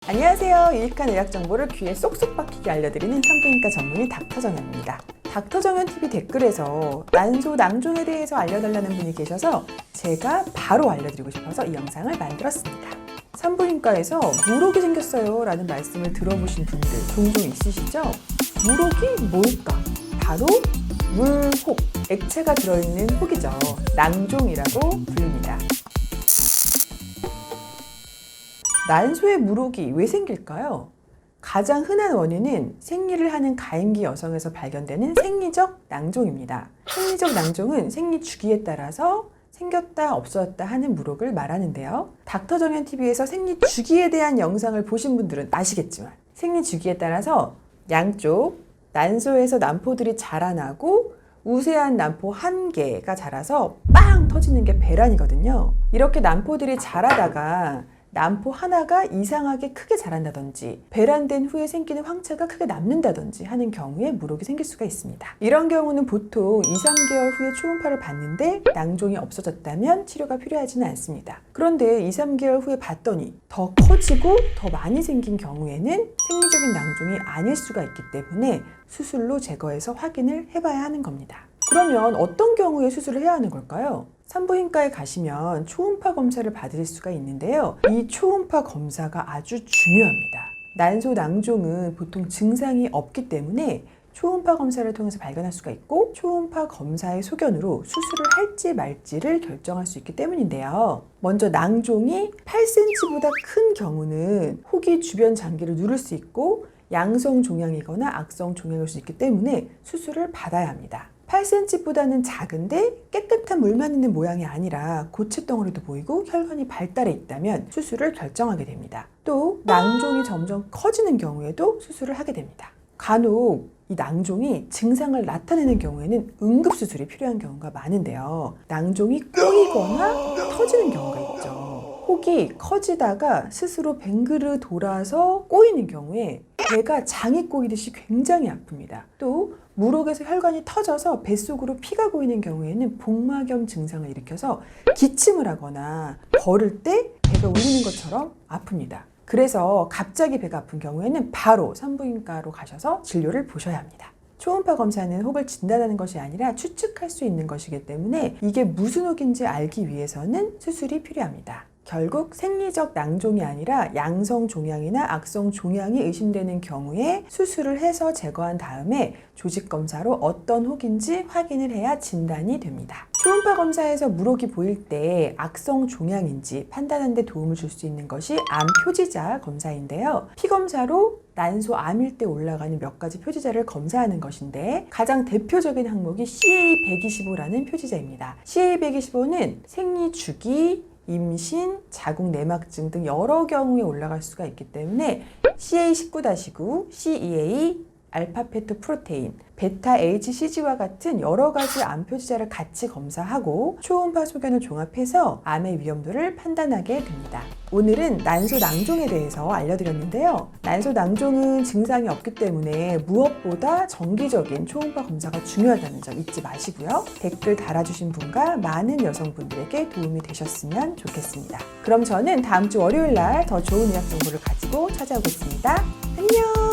안녕하세요. 유익한 의학 정보를 귀에 쏙쏙 박히게 알려드리는 산부인과 전문의 닥터정현입니다. 닥터정현TV 댓글에서 난소, 낭종에 대해서 알려달라는 분이 계셔서 제가 바로 알려드리고 싶어서 이 영상을 만들었습니다. 산부인과에서 물혹이 생겼어요 라는 말씀을 들어보신 분들 종종 있으시죠? 물혹이 뭘까? 바로 물혹, 액체가 들어있는 혹이죠. 낭종이라고 부릅니다. 난소의 물혹이 왜 생길까요? 가장 흔한 원인은 생리를 하는 가임기 여성에서 발견되는 생리적 낭종입니다. 생리적 낭종은 생리 주기에 따라서 생겼다 없어졌다 하는 물혹을 말하는데요. 닥터정현TV에서 생리 주기에 대한 영상을 보신 분들은 아시겠지만 생리 주기에 따라서 양쪽 난소에서 난포들이 자라나고 우세한 난포 한 개가 자라서 빵 터지는 게 배란이거든요. 이렇게 난포들이 자라다가 난포 하나가 이상하게 크게 자란다든지 배란된 후에 생기는 황체가 크게 남는다든지 하는 경우에 물혹이 생길 수가 있습니다. 이런 경우는 보통 2-3개월 후에 초음파를 봤는데 낭종이 없어졌다면 치료가 필요하지는 않습니다. 그런데 2-3개월 후에 봤더니 더 커지고 더 많이 생긴 경우에는 생리적인 낭종이 아닐 수가 있기 때문에 수술로 제거해서 확인을 해봐야 하는 겁니다. 그러면 어떤 경우에 수술을 해야 하는 걸까요? 산부인과에 가시면 초음파 검사를 받을 수가 있는데요. 이 초음파 검사가 아주 중요합니다. 난소 낭종은 보통 증상이 없기 때문에 초음파 검사를 통해서 발견할 수가 있고 초음파 검사의 소견으로 수술을 할지 말지를 결정할 수 있기 때문인데요. 먼저 낭종이 8cm보다 큰 경우는 혹이 주변 장기를 누를 수 있고 양성 종양이거나 악성 종양일 수 있기 때문에 수술을 받아야 합니다. 8cm보다는 작은데 깨끗한 물만 있는 모양이 아니라 고체 덩어리도 보이고 혈관이 발달해 있다면 수술을 결정하게 됩니다. 또 낭종이 점점 커지는 경우에도 수술을 하게 됩니다. 간혹 이 낭종이 증상을 나타내는 경우에는 응급수술이 필요한 경우가 많은데요. 낭종이 꼬이거나 터지는 경우가 있죠. 혹이 커지다가 스스로 뱅그르 돌아서 꼬이는 경우에 배가 장이 꼬이듯이 굉장히 아픕니다. 또 물혹에서 혈관이 터져서 뱃속으로 피가 고이는 경우에는 복막염 증상을 일으켜서 기침을 하거나 걸을 때 배가 울리는 것처럼 아픕니다. 그래서 갑자기 배가 아픈 경우에는 바로 산부인과로 가셔서 진료를 보셔야 합니다. 초음파 검사는 혹을 진단하는 것이 아니라 추측할 수 있는 것이기 때문에 이게 무슨 혹인지 알기 위해서는 수술이 필요합니다. 결국 생리적 낭종이 아니라 양성 종양이나 악성 종양이 의심되는 경우에 수술을 해서 제거한 다음에 조직 검사로 어떤 혹인지 확인을 해야 진단이 됩니다. 초음파 검사에서 물혹이 보일 때 악성 종양인지 판단하는 데 도움을 줄 수 있는 것이 암 표지자 검사인데요. 피검사로 난소 암일 때 올라가는 몇 가지 표지자를 검사하는 것인데 가장 대표적인 항목이 CA125라는 표지자입니다. CA125는 생리 주기, 임신, 자궁 내막증 등 여러 경우에 올라갈 수가 있기 때문에 CA19-9, CEA, 알파페토 프로테인, 베타 HCG와 같은 여러 가지 암 표지자를 같이 검사하고 초음파 소견을 종합해서 암의 위험도를 판단하게 됩니다. 오늘은 난소 낭종에 대해서 알려드렸는데요. 난소 낭종은 증상이 없기 때문에 무엇보다 정기적인 초음파 검사가 중요하다는 점 잊지 마시고요. 댓글 달아주신 분과 많은 여성분들에게 도움이 되셨으면 좋겠습니다. 그럼 저는 다음 주 월요일 날 더 좋은 의학 정보를 가지고 찾아오겠습니다. 안녕!